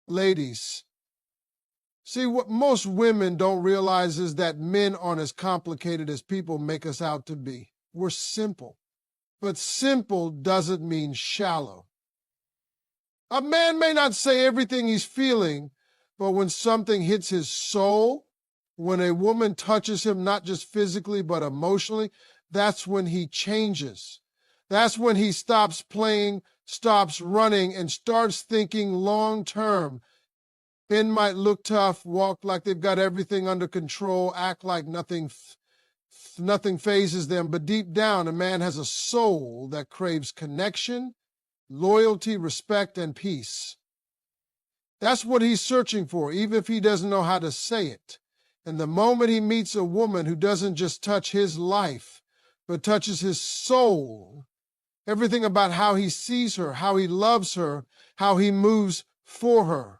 Ladies, see, what most women don't realize is that men aren't as complicated as people make us out to be. We're simple. But simple doesn't mean shallow. A man may not say everything he's feeling, but when something hits his soul, when a woman touches him not just physically but emotionally, that's when he changes. That's when he stops playing, stops running, and starts thinking long term. Men might look tough, walk like they've got everything under control, act like nothing phases them, but deep down, a man has a soul that craves connection, loyalty, respect, and peace. That's what he's searching for, even if he doesn't know how to say it. And the moment he meets a woman who doesn't just touch his life, but touches his soul, everything about how he sees her, how he loves her, how he moves for her,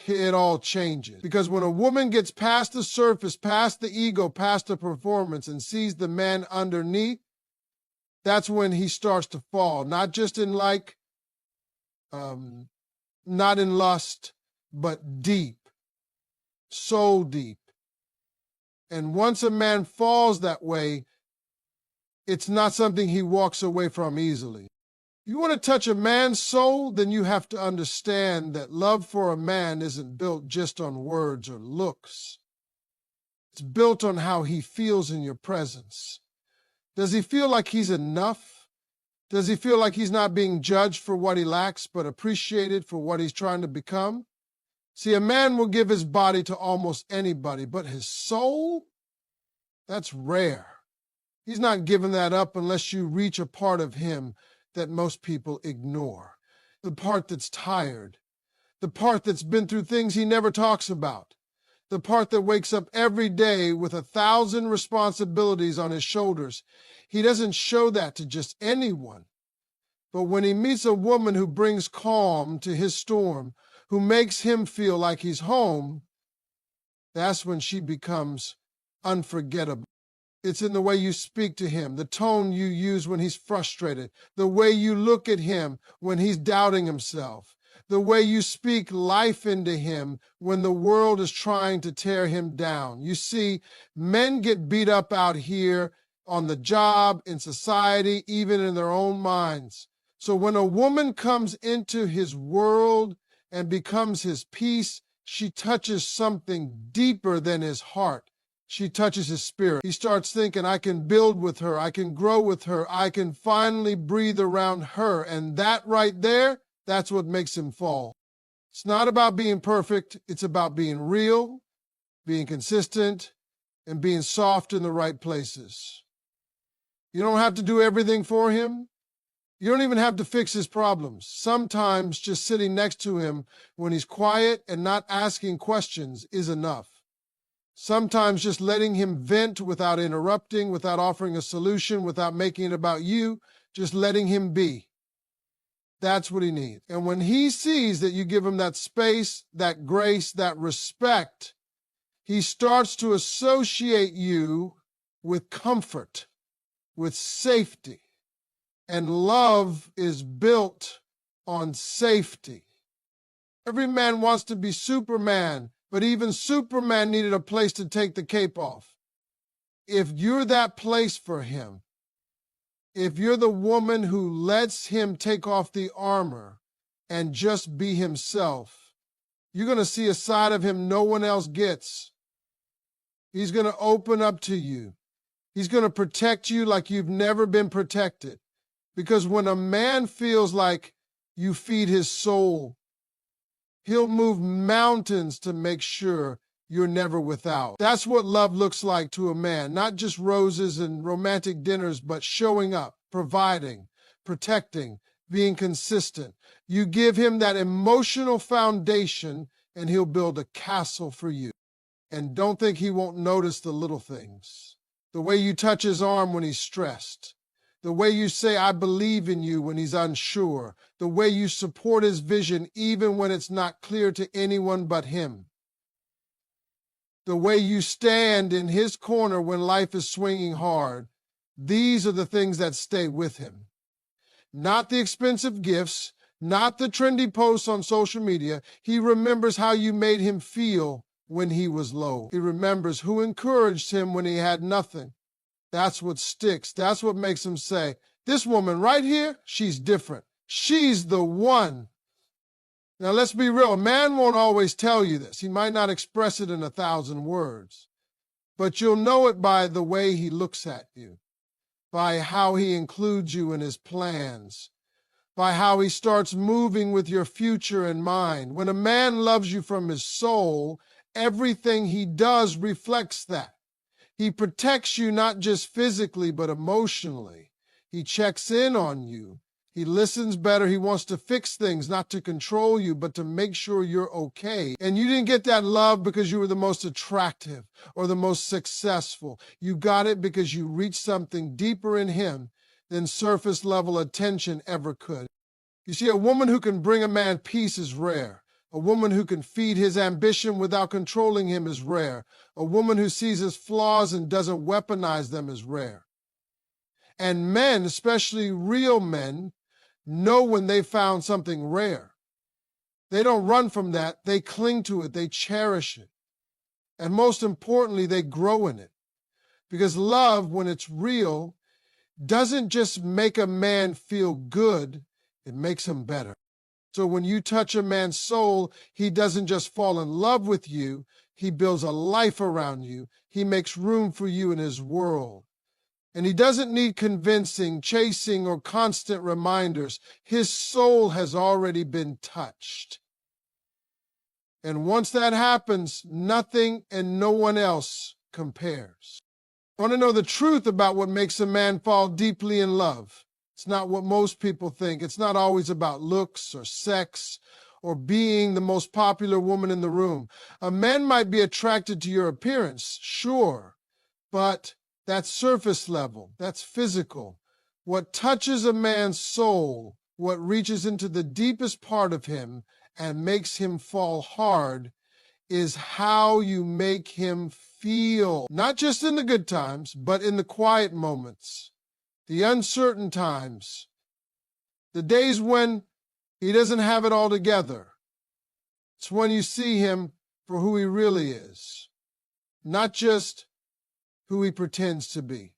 it all changes. Because when a woman gets past the surface, past the ego, past the performance, and sees the man underneath, that's when he starts to fall. Not just in not in lust, but deep, soul deep. And once a man falls that way, it's not something he walks away from easily. You want to touch a man's soul, then you have to understand that love for a man isn't built just on words or looks. It's built on how he feels in your presence. Does he feel like he's enough? Does he feel like he's not being judged for what he lacks, but appreciated for what he's trying to become? See, a man will give his body to almost anybody, but his soul, that's rare. He's not giving that up unless you reach a part of him that most people ignore. The part that's tired. The part that's been through things he never talks about. The part that wakes up every day with 1,000 responsibilities on his shoulders. He doesn't show that to just anyone. But when he meets a woman who brings calm to his storm, who makes him feel like he's home, that's when she becomes unforgettable. It's in the way you speak to him, the tone you use when he's frustrated, the way you look at him when he's doubting himself, the way you speak life into him when the world is trying to tear him down. You see, men get beat up out here on the job, in society, even in their own minds. So when a woman comes into his world and becomes his peace, she touches something deeper than his heart. She touches his spirit. He starts thinking, I can build with her, I can grow with her, I can finally breathe around her. And that right there, that's what makes him fall. It's not about being perfect, it's about being real, being consistent, and being soft in the right places. You don't have to do everything for him. You don't even have to fix his problems. Sometimes just sitting next to him when he's quiet and not asking questions is enough. Sometimes just letting him vent without interrupting, without offering a solution, without making it about you, just letting him be. That's what he needs. And when he sees that you give him that space, that grace, that respect, he starts to associate you with comfort, with safety. And love is built on safety. Every man wants to be Superman, but even Superman needed a place to take the cape off. If you're that place for him, if you're the woman who lets him take off the armor and just be himself, you're going to see a side of him no one else gets. He's going to open up to you. He's going to protect you like you've never been protected. Because when a man feels like you feed his soul, he'll move mountains to make sure you're never without. That's what love looks like to a man. Not just roses and romantic dinners, but showing up, providing, protecting, being consistent. You give him that emotional foundation and he'll build a castle for you. And don't think he won't notice the little things. The way you touch his arm when he's stressed. The way you say, I believe in you when he's unsure. The way you support his vision even when it's not clear to anyone but him. The way you stand in his corner when life is swinging hard. These are the things that stay with him. Not the expensive gifts, not the trendy posts on social media. He remembers how you made him feel when he was low. He remembers who encouraged him when he had nothing. That's what sticks. That's what makes him say, this woman right here, she's different. She's the one. Now, let's be real. A man won't always tell you this. He might not express it in 1,000 words, but you'll know it by the way he looks at you, by how he includes you in his plans, by how he starts moving with your future in mind. When a man loves you from his soul, everything he does reflects that. He protects you not just physically, but emotionally. He checks in on you. He listens better. He wants to fix things, not to control you, but to make sure you're okay. And you didn't get that love because you were the most attractive or the most successful. You got it because you reached something deeper in him than surface level attention ever could. You see, a woman who can bring a man peace is rare. A woman who can feed his ambition without controlling him is rare. A woman who sees his flaws and doesn't weaponize them is rare. And men, especially real men, know when they found something rare. They don't run from that. They cling to it. They cherish it. And most importantly, they grow in it. Because love, when it's real, doesn't just make a man feel good, it makes him better. So when you touch a man's soul, he doesn't just fall in love with you, he builds a life around you. He makes room for you in his world. And he doesn't need convincing, chasing, or constant reminders. His soul has already been touched. And once that happens, nothing and no one else compares. Want to know the truth about what makes a man fall deeply in love? It's not what most people think. It's not always about looks or sex or being the most popular woman in the room. A man might be attracted to your appearance, sure, but that's surface level, that's physical. What touches a man's soul, what reaches into the deepest part of him and makes him fall hard, is how you make him feel. Not just in the good times, but in the quiet moments, the uncertain times, the days when he doesn't have it all together. It's when you see him for who he really is, not just who he pretends to be.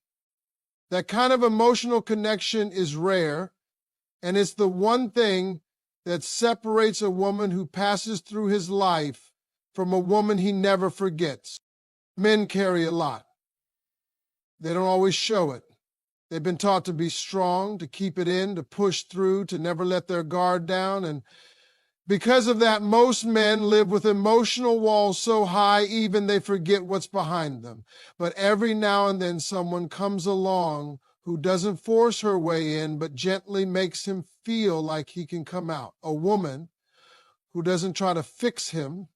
That kind of emotional connection is rare, and it's the one thing that separates a woman who passes through his life from a woman he never forgets. Men carry a lot. They don't always show it. They've been taught to be strong, to keep it in, to push through, to never let their guard down, and because of that, most men live with emotional walls so high even they forget what's behind them. But every now and then someone comes along who doesn't force her way in, but gently makes him feel like he can come out. A woman who doesn't try to fix him,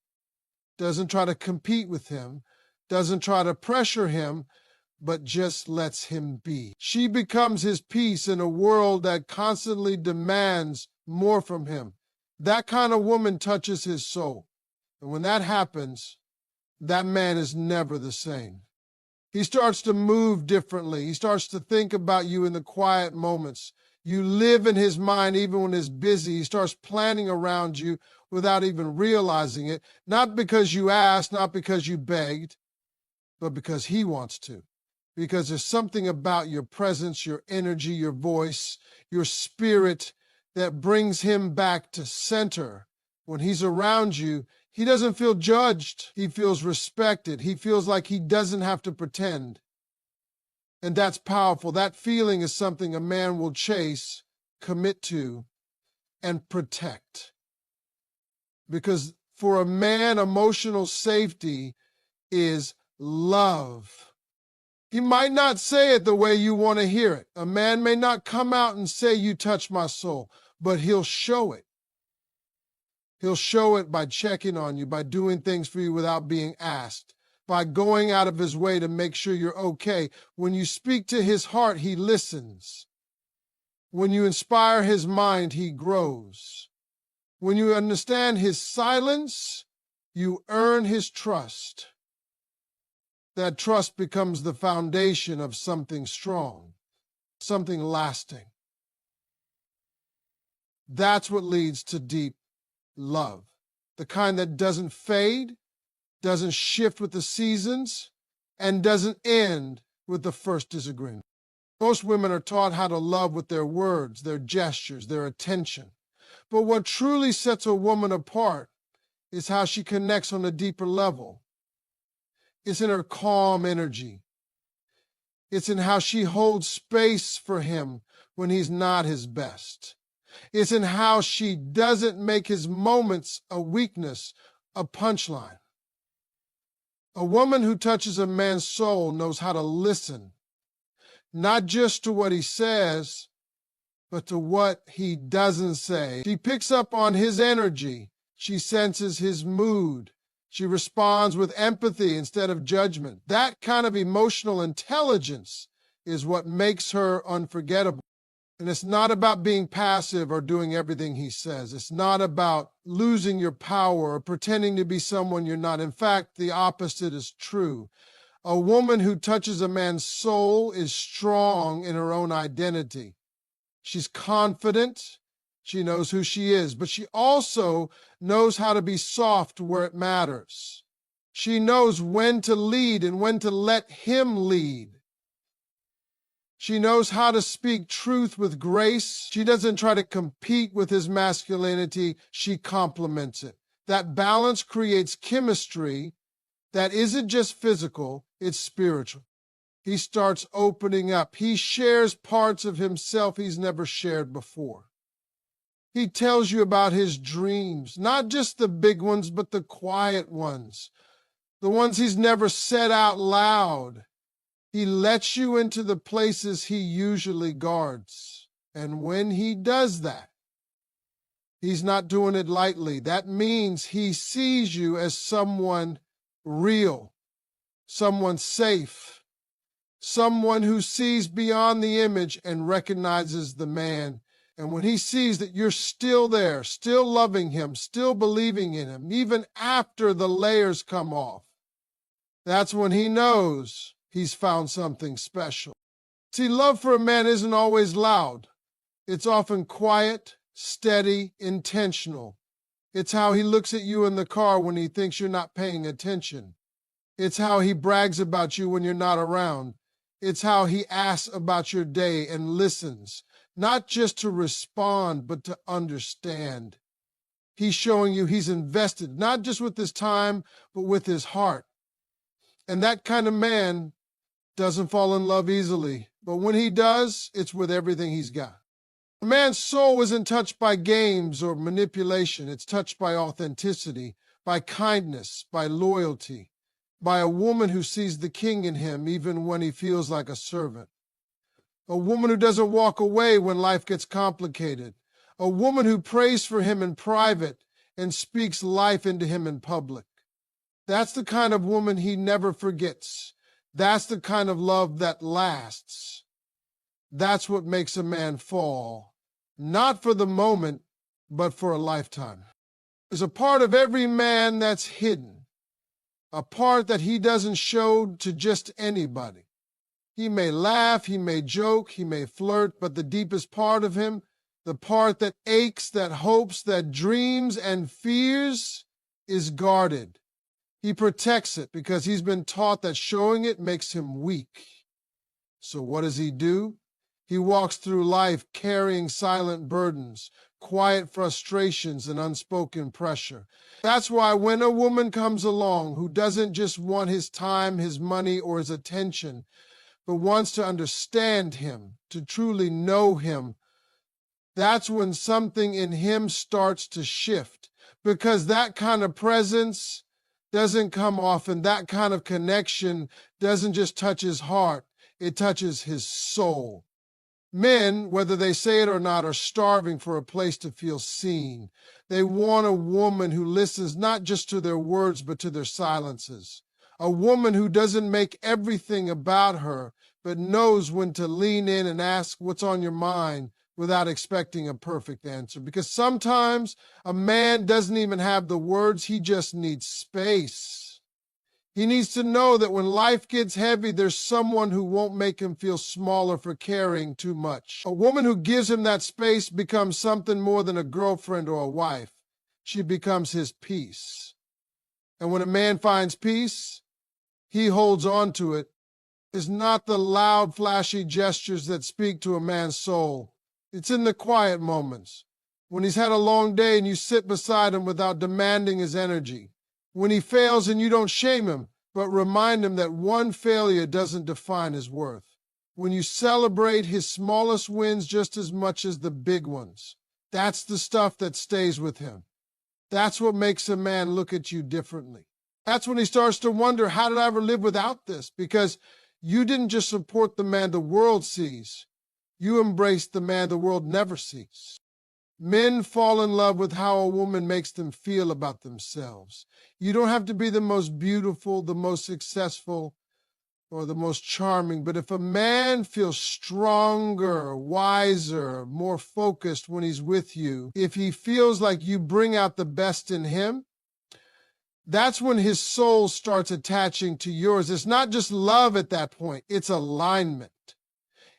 doesn't try to compete with him, doesn't try to pressure him, but just lets him be. She becomes his peace in a world that constantly demands more from him. That kind of woman touches his soul. And when that happens, that man is never the same. He starts to move differently. He starts to think about you in the quiet moments. You live in his mind even when he's busy. He starts planning around you without even realizing it. Not because you asked, not because you begged, but because he wants to. Because there's something about your presence, your energy, your voice, your spirit that brings him back to center. When he's around you, he doesn't feel judged. He feels respected. He feels like he doesn't have to pretend. And that's powerful. That feeling is something a man will chase, commit to, and protect. Because for a man, emotional safety is love. He might not say it the way you want to hear it. A man may not come out and say, you touch my soul, but he'll show it. He'll show it by checking on you, by doing things for you without being asked, by going out of his way to make sure you're okay. When you speak to his heart, he listens. When you inspire his mind, he grows. When you understand his silence, you earn his trust. That trust becomes the foundation of something strong, something lasting. That's what leads to deep love. The kind that doesn't fade, doesn't shift with the seasons, and doesn't end with the first disagreement. Most women are taught how to love with their words, their gestures, their attention. But what truly sets a woman apart is how she connects on a deeper level. It's in her calm energy. It's in how she holds space for him when he's not his best. It's in how she doesn't make his moments a weakness, a punchline. A woman who touches a man's soul knows how to listen, not just to what he says, but to what he doesn't say. She picks up on his energy. She senses his mood. She responds with empathy instead of judgment. That kind of emotional intelligence is what makes her unforgettable. And it's not about being passive or doing everything he says. It's not about losing your power or pretending to be someone you're not. In fact, the opposite is true. A woman who touches a man's soul is strong in her own identity. She's confident. She knows who she is, but she also knows how to be soft where it matters. She knows when to lead and when to let him lead. She knows how to speak truth with grace. She doesn't try to compete with his masculinity. She complements it. That balance creates chemistry that isn't just physical, it's spiritual. He starts opening up. He shares parts of himself he's never shared before. He tells you about his dreams, not just the big ones, but the quiet ones, the ones he's never said out loud. He lets you into the places he usually guards. And when he does that, he's not doing it lightly. That means he sees you as someone real, someone safe, someone who sees beyond the image and recognizes the man. And when he sees that you're still there, still loving him, still believing in him, even after the layers come off, that's when he knows he's found something special. See, love for a man isn't always loud. It's often quiet, steady, intentional. It's how he looks at you in the car when he thinks you're not paying attention. It's how he brags about you when you're not around. It's how he asks about your day and listens, not just to respond, but to understand. He's showing you he's invested, not just with his time, but with his heart. And that kind of man doesn't fall in love easily, but when he does, it's with everything he's got. A man's soul isn't touched by games or manipulation. It's touched by authenticity, by kindness, by loyalty, by a woman who sees the king in him even when he feels like a servant. A woman who doesn't walk away when life gets complicated. A woman who prays for him in private and speaks life into him in public. That's the kind of woman he never forgets. That's the kind of love that lasts. That's what makes a man fall, not for the moment, but for a lifetime. There's a part of every man that's hidden, a part that he doesn't show to just anybody. He may laugh, he may joke, he may flirt, but the deepest part of him, the part that aches, that hopes, that dreams and fears, is guarded. He protects it because he's been taught that showing it makes him weak. So what does he do? He walks through life carrying silent burdens, quiet frustrations, and unspoken pressure. That's why when a woman comes along who doesn't just want his time, his money, or his attention, but wants to understand him, to truly know him, that's when something in him starts to shift. Because that kind of presence doesn't come often. That kind of connection doesn't just touch his heart, it touches his soul. Men, whether they say it or not, are starving for a place to feel seen. They want a woman who listens not just to their words, but to their silences. A woman who doesn't make everything about her, but knows when to lean in and ask what's on your mind without expecting a perfect answer. Because sometimes a man doesn't even have the words, he just needs space. He needs to know that when life gets heavy, there's someone who won't make him feel smaller for carrying too much. A woman who gives him that space becomes something more than a girlfriend or a wife. She becomes his peace. And when a man finds peace, he holds on to it. It's not the loud, flashy gestures that speak to a man's soul. It's in the quiet moments. When he's had a long day and you sit beside him without demanding his energy. When he fails and you don't shame him, but remind him that one failure doesn't define his worth. When you celebrate his smallest wins just as much as the big ones. That's the stuff that stays with him. That's what makes a man look at you differently. That's when he starts to wonder, how did I ever live without this? Because you didn't just support the man the world sees. You embraced the man the world never sees. Men fall in love with how a woman makes them feel about themselves. You don't have to be the most beautiful, the most successful, or the most charming, but if a man feels stronger, wiser, more focused when he's with you, if he feels like you bring out the best in him, that's when his soul starts attaching to yours. It's not just love at that point, it's alignment.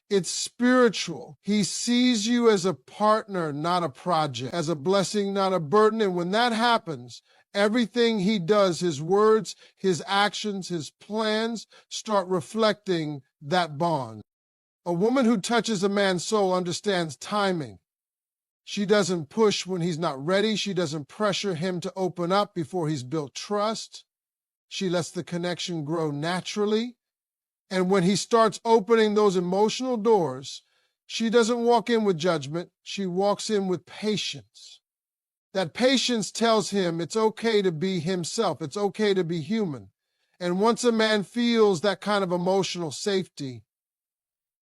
It's spiritual. He sees you as a partner, not a project, as a blessing, not a burden. And when that happens, everything he does, his words, his actions, his plans, start reflecting that bond. A woman who touches a man's soul understands timing. She doesn't push when he's not ready. She doesn't pressure him to open up before he's built trust. She lets the connection grow naturally. And when he starts opening those emotional doors, she doesn't walk in with judgment. She walks in with patience. That patience tells him it's okay to be himself. It's okay to be human. And once a man feels that kind of emotional safety,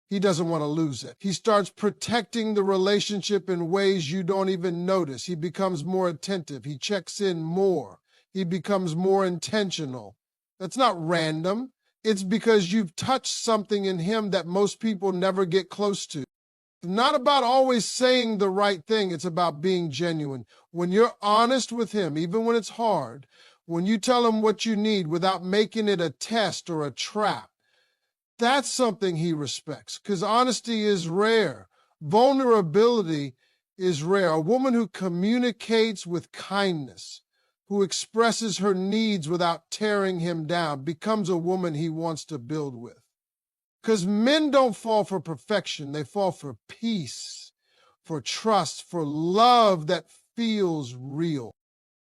he doesn't want to lose it. He starts protecting the relationship in ways you don't even notice. He becomes more attentive. He checks in more. He becomes more intentional. That's not random. It's because you've touched something in him that most people never get close to. It's not about always saying the right thing. It's about being genuine. When you're honest with him, even when it's hard, when you tell him what you need without making it a test or a trap, that's something he respects, because honesty is rare. Vulnerability is rare. A woman who communicates with kindness, who expresses her needs without tearing him down, becomes a woman he wants to build with. Because men don't fall for perfection. They fall for peace, for trust, for love that feels real.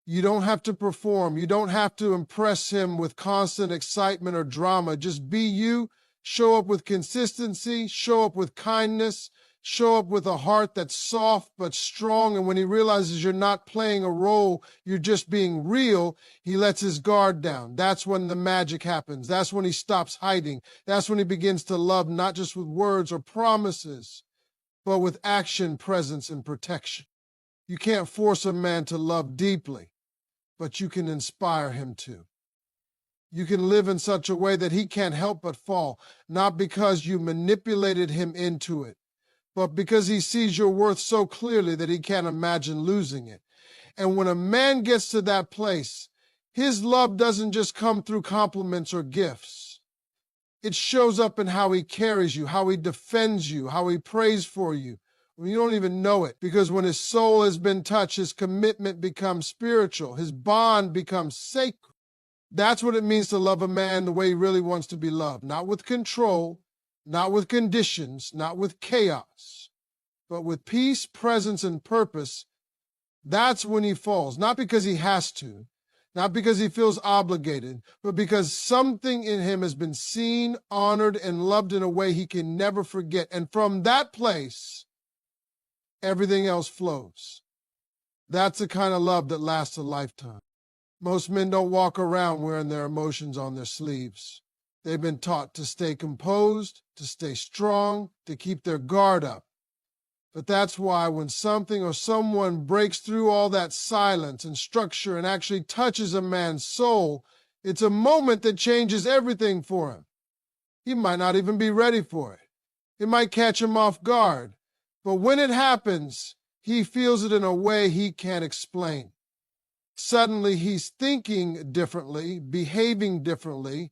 You don't have to perform. You don't have to impress him with constant excitement or drama. Just be you. Show up with consistency. Show up with kindness. Show up with a heart that's soft but strong, and when he realizes you're not playing a role, you're just being real, he lets his guard down. That's when the magic happens. That's when he stops hiding. That's when he begins to love, not just with words or promises, but with action, presence, and protection. You can't force a man to love deeply, but you can inspire him to. You can live in such a way that he can't help but fall, not because you manipulated him into it, but because he sees your worth so clearly that he can't imagine losing it. And when a man gets to that place, his love doesn't just come through compliments or gifts. It shows up in how he carries you, how he defends you, how he prays for you. You don't even know it, because when his soul has been touched, his commitment becomes spiritual. His bond becomes sacred. That's what it means to love a man the way he really wants to be loved, not with control, not with conditions, not with chaos, but with peace, presence, and purpose. That's when he falls, not because he has to, not because he feels obligated, but because something in him has been seen, honored, and loved in a way he can never forget. And from that place, everything else flows. That's the kind of love that lasts a lifetime. Most men don't walk around wearing their emotions on their sleeves. They've been taught to stay composed, to stay strong, to keep their guard up. But that's why when something or someone breaks through all that silence and structure and actually touches a man's soul, it's a moment that changes everything for him. He might not even be ready for it. It might catch him off guard. But when it happens, he feels it in a way he can't explain. Suddenly he's thinking differently, behaving differently,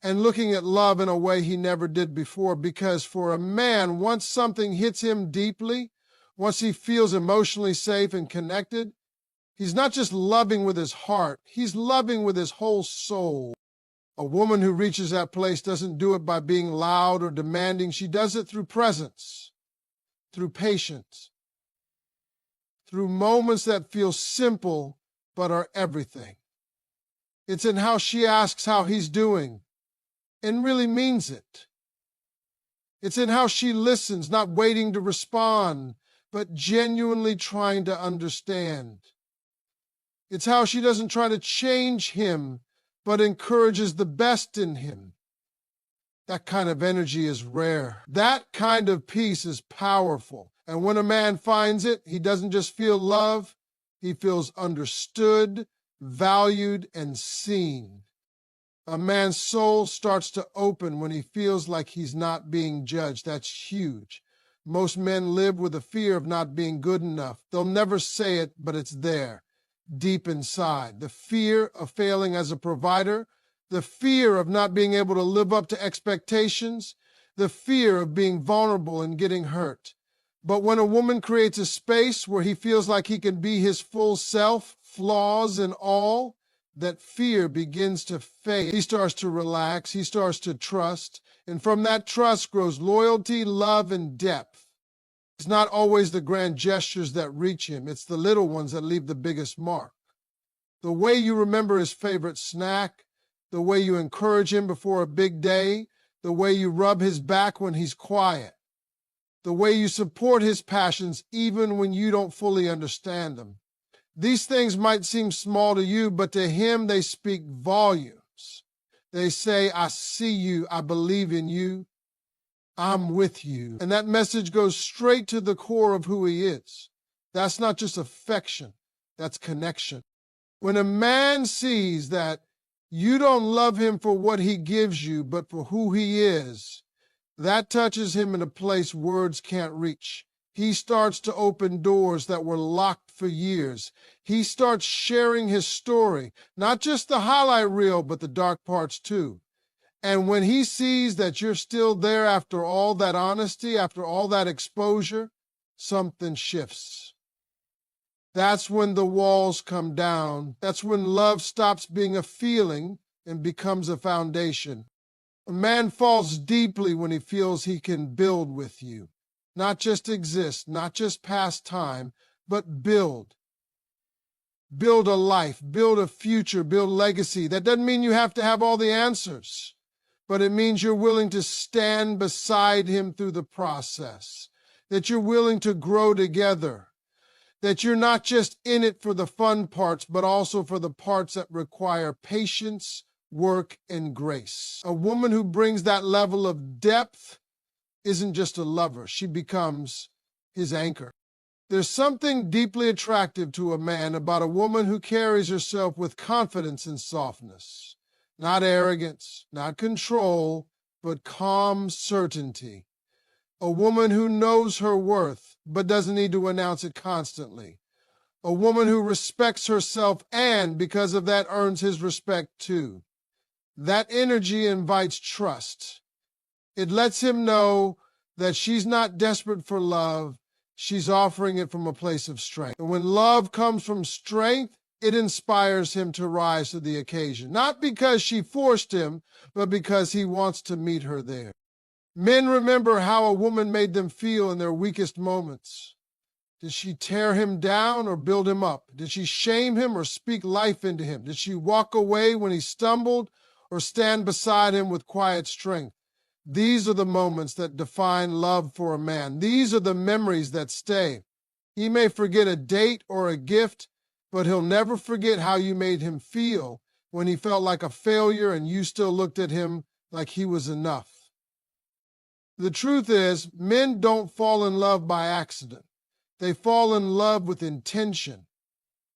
and looking at love in a way he never did before. Because for a man, once something hits him deeply, once he feels emotionally safe and connected, he's not just loving with his heart, he's loving with his whole soul. A woman who reaches that place doesn't do it by being loud or demanding. She does it through presence, through patience, through moments that feel simple but are everything. It's in how she asks how he's doing and really means it. It's in how she listens, not waiting to respond, but genuinely trying to understand. It's how she doesn't try to change him, but encourages the best in him. That kind of energy is rare. That kind of peace is powerful. And when a man finds it, he doesn't just feel love, he feels understood, valued, and seen. A man's soul starts to open when he feels like he's not being judged. That's huge. Most men live with a fear of not being good enough. They'll never say it, but it's there, deep inside. The fear of failing as a provider, the fear of not being able to live up to expectations, the fear of being vulnerable and getting hurt. But when a woman creates a space where he feels like he can be his full self, flaws and all, that fear begins to fade. He starts to relax, he starts to trust, and from that trust grows loyalty, love, and depth. It's not always the grand gestures that reach him, it's the little ones that leave the biggest mark. The way you remember his favorite snack, the way you encourage him before a big day, the way you rub his back when he's quiet, the way you support his passions even when you don't fully understand them. These things might seem small to you, but to him they speak volumes. They say, I see you, I believe in you, I'm with you. And that message goes straight to the core of who he is. That's not just affection, that's connection. When a man sees that you don't love him for what he gives you, but for who he is, that touches him in a place words can't reach. He starts to open doors that were locked for years. He starts sharing his story, not just the highlight reel, but the dark parts too. And when he sees that you're still there after all that honesty, after all that exposure, something shifts. That's when the walls come down. That's when love stops being a feeling and becomes a foundation. A man falls deeply when he feels he can build with you. Not just exist, not just pass time, but build. Build a life, build a future, build legacy. That doesn't mean you have to have all the answers, but it means you're willing to stand beside him through the process, that you're willing to grow together, that you're not just in it for the fun parts, but also for the parts that require patience, work, and grace. A woman who brings that level of depth isn't just a lover. She becomes his anchor. There's something deeply attractive to a man about a woman who carries herself with confidence and softness. Not arrogance, not control, but calm certainty. A woman who knows her worth, but doesn't need to announce it constantly. A woman who respects herself and, because of that, earns his respect too. That energy invites trust. It lets him know that she's not desperate for love, she's offering it from a place of strength. And when love comes from strength, it inspires him to rise to the occasion. Not because she forced him, but because he wants to meet her there. Men remember how a woman made them feel in their weakest moments. Did she tear him down or build him up? Did she shame him or speak life into him? Did she walk away when he stumbled or stand beside him with quiet strength? These are the moments that define love for a man. These are the memories that stay. He may forget a date or a gift, but he'll never forget how you made him feel when he felt like a failure and you still looked at him like he was enough. The truth is, men don't fall in love by accident. They fall in love with intention.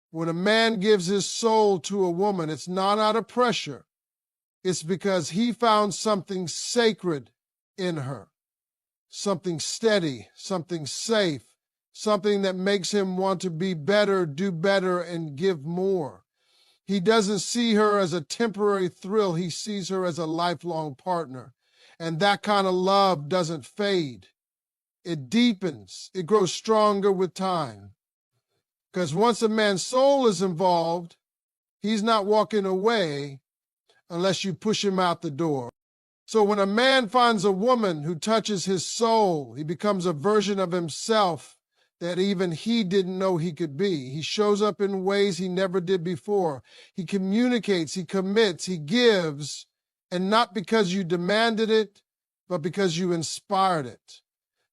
When a man gives his soul to a woman, it's not out of pressure. It's because he found something sacred in her, something steady, something safe, something that makes him want to be better, do better, and give more. He doesn't see her as a temporary thrill. He sees her as a lifelong partner. And that kind of love doesn't fade. It deepens. It grows stronger with time. Because once a man's soul is involved, he's not walking away unless you push him out the door. So when a man finds a woman who touches his soul, he becomes a version of himself that even he didn't know he could be. He shows up in ways he never did before. He communicates, he commits, he gives, and not because you demanded it, but because you inspired it.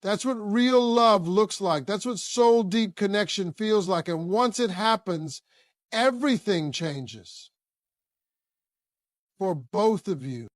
That's what real love looks like. That's what soul deep connection feels like. And once it happens, everything changes for both of you.